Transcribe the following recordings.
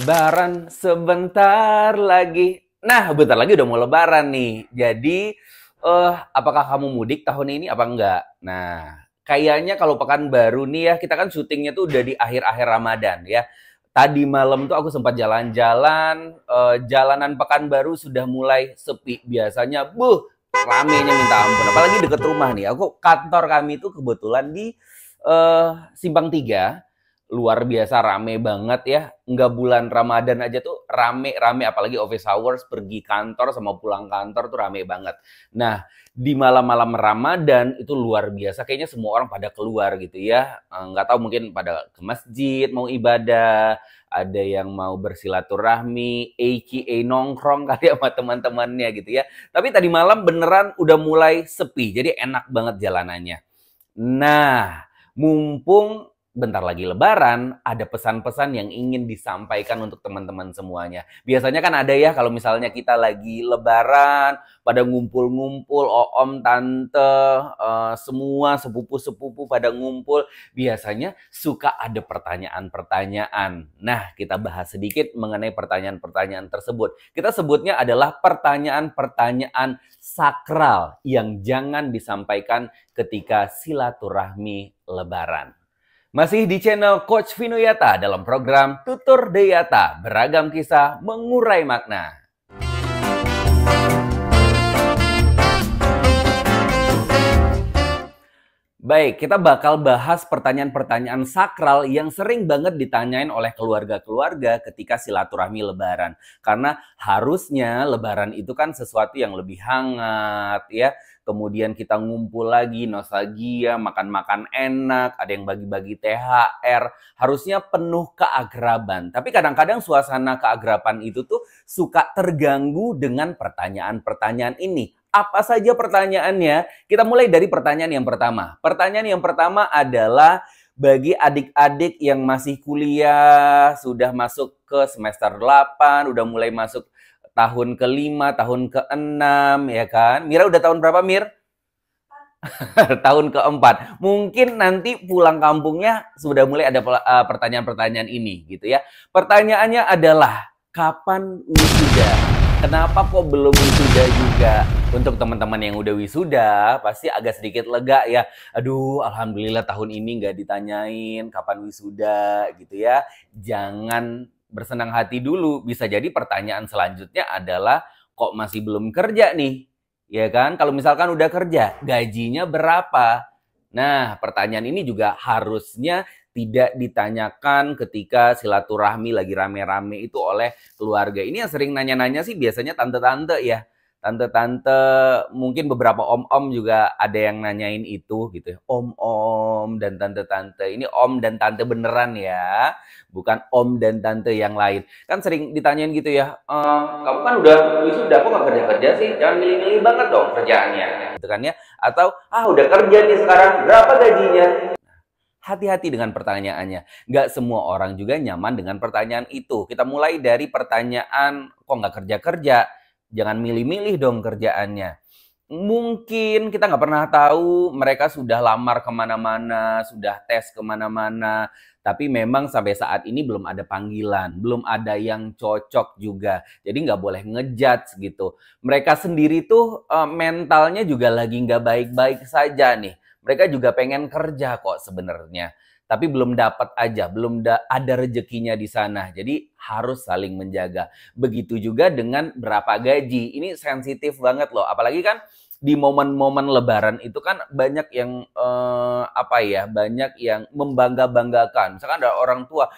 Lebaran sebentar lagi. Nah, bentar lagi udah mau lebaran nih. Jadi, apakah kamu mudik tahun ini apa enggak? Nah, kayaknya kalau Pekanbaru nih ya, kita kan syutingnya tuh udah di akhir-akhir Ramadan ya. Tadi malam tuh aku sempat jalan-jalan, jalanan Pekanbaru sudah mulai sepi. Biasanya, ramenya minta ampun. Apalagi deket rumah nih. Kantor kami itu kebetulan di Simpang 3, luar biasa rame banget ya. Nggak bulan Ramadan aja tuh rame-rame, apalagi office hours, pergi kantor sama pulang kantor tuh rame banget. Nah, di malam-malam Ramadan itu luar biasa, kayaknya semua orang pada keluar gitu ya. Nggak tahu, mungkin pada ke masjid mau ibadah, ada yang mau bersilaturahmi, aka nongkrong kali sama teman-temannya gitu ya. Tapi tadi malam beneran udah mulai sepi, jadi enak banget jalanannya. Nah, mumpung bentar lagi lebaran, ada pesan-pesan yang ingin disampaikan untuk teman-teman semuanya. Biasanya kan ada ya, kalau misalnya kita lagi lebaran, pada ngumpul-ngumpul, om, tante, semua sepupu-sepupu pada ngumpul, biasanya suka ada pertanyaan-pertanyaan. Nah, kita bahas sedikit mengenai pertanyaan-pertanyaan tersebut. Kita sebutnya adalah pertanyaan-pertanyaan sakral yang jangan disampaikan ketika silaturahmi lebaran. Masih di channel Coach Vinuyata dalam program Tutur Deyata, beragam kisah mengurai makna. Baik, kita bakal bahas pertanyaan-pertanyaan sakral yang sering banget ditanyain oleh keluarga-keluarga ketika silaturahmi lebaran. Karena harusnya lebaran itu kan sesuatu yang lebih hangat ya. Kemudian kita ngumpul lagi, nostalgia, makan-makan enak, ada yang bagi-bagi THR. Harusnya penuh keagraban. Tapi kadang-kadang suasana keagraban itu tuh suka terganggu dengan pertanyaan-pertanyaan ini. Apa saja pertanyaannya? Kita mulai dari pertanyaan yang pertama. Pertanyaan yang pertama adalah bagi adik-adik yang masih kuliah, sudah masuk ke semester 8, udah mulai masuk tahun ke-5, tahun ke-6, ya kan? Mira udah tahun berapa, Mir? Tahun ke-4. Mungkin nanti pulang kampungnya sudah mulai ada pertanyaan-pertanyaan ini, gitu ya. Pertanyaannya adalah, kapan wisuda? Kenapa kok belum wisuda juga? Untuk teman-teman yang udah wisuda, pasti agak sedikit lega ya. Aduh, alhamdulillah tahun ini nggak ditanyain kapan wisuda gitu ya. Jangan bersenang hati dulu. Bisa jadi pertanyaan selanjutnya adalah, kok masih belum kerja nih? Ya kan? Kalau misalkan udah kerja, gajinya berapa? Nah, pertanyaan ini juga harusnya tidak ditanyakan ketika silaturahmi lagi rame-rame itu oleh keluarga. Ini yang sering nanya-nanya sih biasanya tante-tante ya. Tante-tante, mungkin beberapa om-om juga ada yang nanyain itu gitu ya. Om-om dan tante-tante. Ini om dan tante beneran ya. Bukan om dan tante yang lain. Kan sering ditanyain gitu ya. Kamu kan udah wisuda, kok gak kerja-kerja sih? Jangan milih-milih banget dong kerjaannya. Gitu kan ya. Atau, udah kerja nih sekarang, berapa gajinya? Hati-hati dengan pertanyaannya. Nggak semua orang juga nyaman dengan pertanyaan itu. Kita mulai dari pertanyaan, kok nggak kerja-kerja? Jangan milih-milih dong kerjaannya. Mungkin kita nggak pernah tahu mereka sudah lamar kemana-mana, sudah tes kemana-mana. Tapi memang sampai saat ini belum ada panggilan, belum ada yang cocok juga. Jadi nggak boleh ngejudge gitu. Mereka sendiri tuh mentalnya juga lagi nggak baik-baik saja nih. Mereka juga pengen kerja kok sebenarnya, tapi belum dapat aja, belum ada rezekinya di sana. Jadi harus saling menjaga. Begitu juga dengan berapa gaji. Ini sensitif banget loh. Apalagi kan di momen-momen Lebaran itu kan banyak yang banyak yang membangga-banggakan. Misalkan ada orang tua,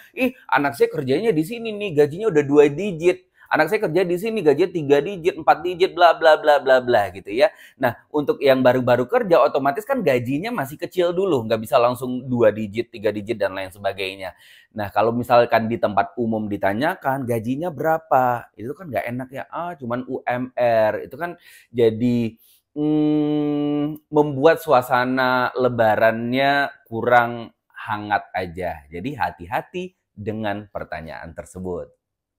anak saya kerjanya di sini nih, gajinya udah 2 digit. Anak saya kerja di sini gajinya 3 digit, 4 digit, bla bla bla bla bla gitu ya. Nah, untuk yang baru-baru kerja otomatis kan gajinya masih kecil dulu, nggak bisa langsung 2 digit, 3 digit dan lain sebagainya. Nah, kalau misalkan di tempat umum ditanyakan gajinya berapa, itu kan nggak enak ya. Cuman UMR. Itu kan jadi membuat suasana lebarannya kurang hangat aja. Jadi hati-hati dengan pertanyaan tersebut.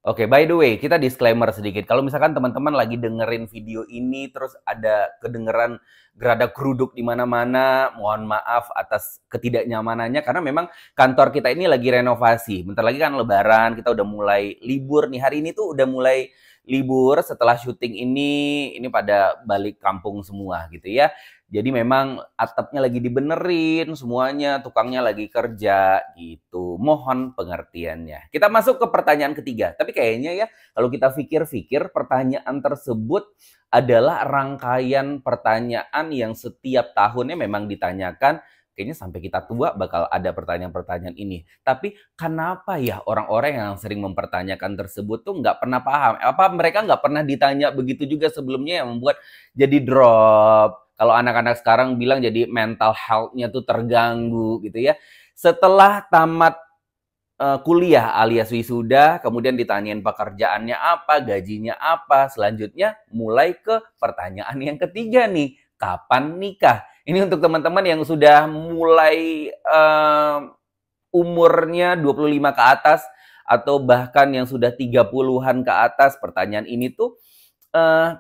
Oke, by the way, kita disclaimer sedikit. Kalau misalkan teman-teman lagi dengerin video ini, terus ada kedengeran geradak geruduk di mana-mana, mohon maaf atas ketidaknyamanannya, karena memang kantor kita ini lagi renovasi. Bentar lagi kan Lebaran, kita udah mulai libur nih. Hari ini tuh udah mulai libur setelah syuting ini pada balik kampung semua gitu ya. Jadi memang atapnya lagi dibenerin, semuanya tukangnya lagi kerja gitu. Mohon pengertiannya. Kita masuk ke pertanyaan ketiga. Tapi kayaknya ya kalau kita pikir-pikir pertanyaan tersebut adalah rangkaian pertanyaan yang setiap tahunnya memang ditanyakan. Kayaknya sampai kita tua bakal ada pertanyaan-pertanyaan ini. Tapi kenapa ya orang-orang yang sering mempertanyakan tersebut tuh nggak pernah paham? Apa mereka nggak pernah ditanya begitu juga sebelumnya yang membuat jadi drop? Kalau anak-anak sekarang bilang jadi mental health-nya tuh terganggu gitu ya. Setelah tamat kuliah alias wisuda, kemudian ditanyain pekerjaannya apa, gajinya apa, selanjutnya mulai ke pertanyaan yang ketiga nih, kapan nikah? Ini untuk teman-teman yang sudah mulai umurnya 25 ke atas atau bahkan yang sudah 30-an ke atas, pertanyaan ini tuh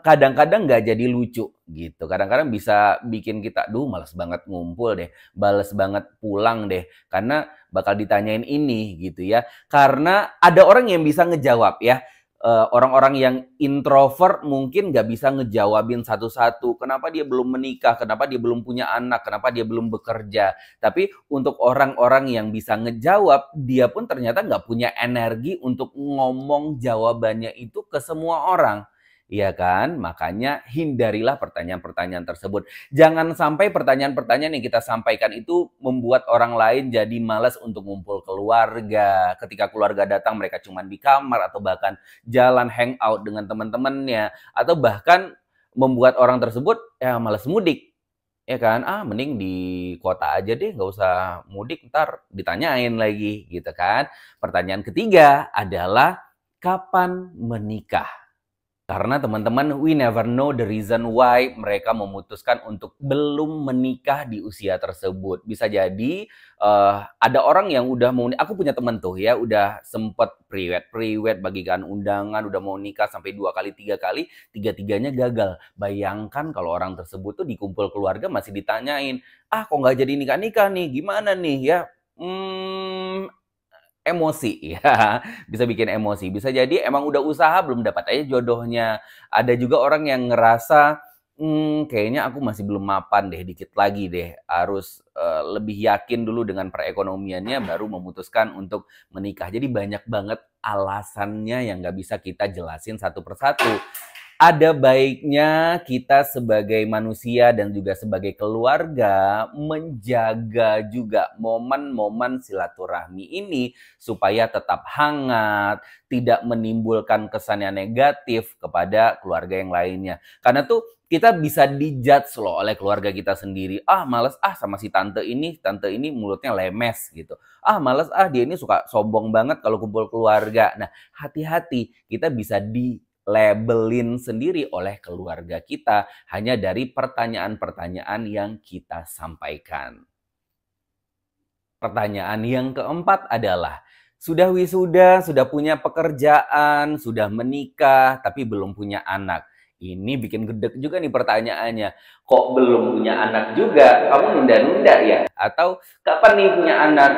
kadang-kadang nggak jadi lucu gitu. Kadang-kadang bisa bikin kita, duh males banget ngumpul deh, males banget pulang deh, karena bakal ditanyain ini gitu ya. Karena ada orang yang bisa ngejawab ya. Orang-orang yang introvert mungkin nggak bisa ngejawabin satu-satu. Kenapa dia belum menikah? Kenapa dia belum punya anak? Kenapa dia belum bekerja? Tapi untuk orang-orang yang bisa ngejawab, dia pun ternyata nggak punya energi untuk ngomong jawabannya itu ke semua orang. Iya kan? Makanya hindarilah pertanyaan-pertanyaan tersebut. Jangan sampai pertanyaan-pertanyaan yang kita sampaikan itu membuat orang lain jadi malas untuk ngumpul keluarga. Ketika keluarga datang mereka cuma di kamar atau bahkan jalan hangout dengan teman-temannya. Atau bahkan membuat orang tersebut ya malas mudik. Ya kan? Ah mending di kota aja deh, nggak usah mudik, ntar ditanyain lagi gitu kan. Pertanyaan ketiga adalah kapan menikah? Karena teman-teman, we never know the reason why mereka memutuskan untuk belum menikah di usia tersebut. Bisa jadi ada orang yang udah mau, aku punya teman tuh ya, udah sempet priwet bagikan undangan, udah mau nikah sampai 2 kali, 3 kali, tiga-tiganya gagal. Bayangkan kalau orang tersebut tuh dikumpul keluarga masih ditanyain, ah kok nggak jadi nikah-nikah nih, gimana nih ya? Emosi ya, bisa bikin emosi. Bisa jadi emang udah usaha belum dapat aja jodohnya. Ada juga orang yang ngerasa, kayaknya aku masih belum mapan deh, dikit lagi deh. Harus, lebih yakin dulu dengan perekonomiannya baru memutuskan untuk menikah. Jadi banyak banget alasannya yang nggak bisa kita jelasin satu persatu. Ada baiknya kita sebagai manusia dan juga sebagai keluarga menjaga juga momen-momen silaturahmi ini supaya tetap hangat, tidak menimbulkan kesan yang negatif kepada keluarga yang lainnya. Karena tuh kita bisa dijudge loh oleh keluarga kita sendiri. Ah, males ah sama si tante ini mulutnya lemes gitu. Ah, males ah dia ini suka sombong banget kalau kumpul keluarga. Nah, hati-hati, kita bisa labelin sendiri oleh keluarga kita hanya dari pertanyaan-pertanyaan yang kita sampaikan. Pertanyaan yang keempat adalah, sudah wisuda, sudah punya pekerjaan, sudah menikah, tapi belum punya anak. Ini bikin gedek juga nih pertanyaannya. Kok belum punya anak juga? Kamu nunda-nunda ya? Atau kapan nih punya anak?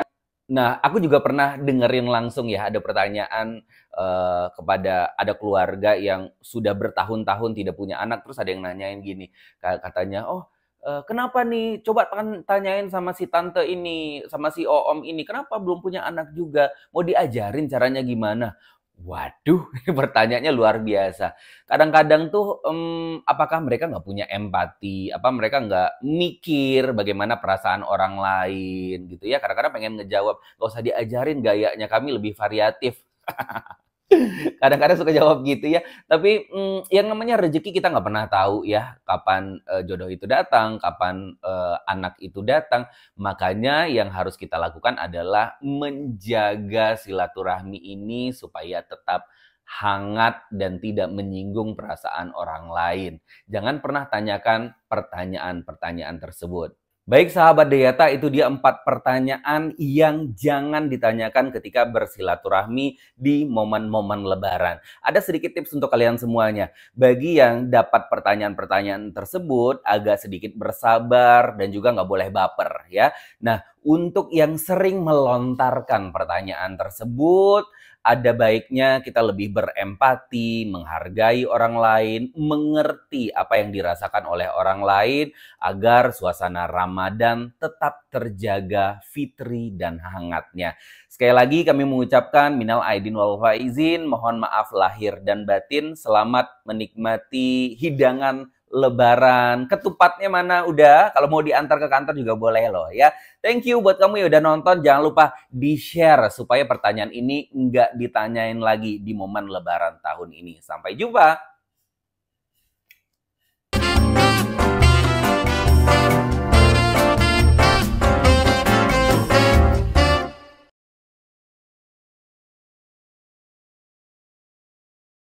Nah, aku juga pernah dengerin langsung ya ada pertanyaan kepada ada keluarga yang sudah bertahun-tahun tidak punya anak, terus ada yang nanyain gini, katanya, "Oh, kenapa nih? Coba tanyain sama si tante ini, sama si om ini, kenapa belum punya anak juga? Mau diajarin caranya gimana?" Waduh, ini pertanyaannya luar biasa. Kadang-kadang tuh, apakah mereka nggak punya empati? Apa mereka nggak mikir bagaimana perasaan orang lain gitu ya? Kadang-kadang pengen ngejawab, "Nggak usah diajarin, gayanya kami lebih variatif." Kadang-kadang suka jawab gitu ya. Tapi, yang namanya rezeki kita nggak pernah tahu ya, kapan, jodoh itu datang, kapan, anak itu datang. Makanya yang harus kita lakukan adalah menjaga silaturahmi ini supaya tetap hangat dan tidak menyinggung perasaan orang lain. Jangan pernah tanyakan pertanyaan-pertanyaan tersebut. Baik sahabat Deyata, itu dia 4 pertanyaan yang jangan ditanyakan ketika bersilaturahmi di momen-momen lebaran. Ada sedikit tips untuk kalian semuanya. Bagi yang dapat pertanyaan-pertanyaan tersebut, agak sedikit bersabar dan juga nggak boleh baper ya. Nah, untuk yang sering melontarkan pertanyaan tersebut, ada baiknya kita lebih berempati, menghargai orang lain, mengerti apa yang dirasakan oleh orang lain, agar suasana Ramadan tetap terjaga fitri dan hangatnya. Sekali lagi kami mengucapkan minal aidin wal faizin, mohon maaf lahir dan batin, selamat menikmati hidangan Lebaran. Ketupatnya mana udah? Kalau mau diantar ke kantor juga boleh loh ya. Thank you buat kamu yang udah nonton. Jangan lupa di-share supaya pertanyaan ini nggak ditanyain lagi di momen Lebaran tahun ini. Sampai jumpa.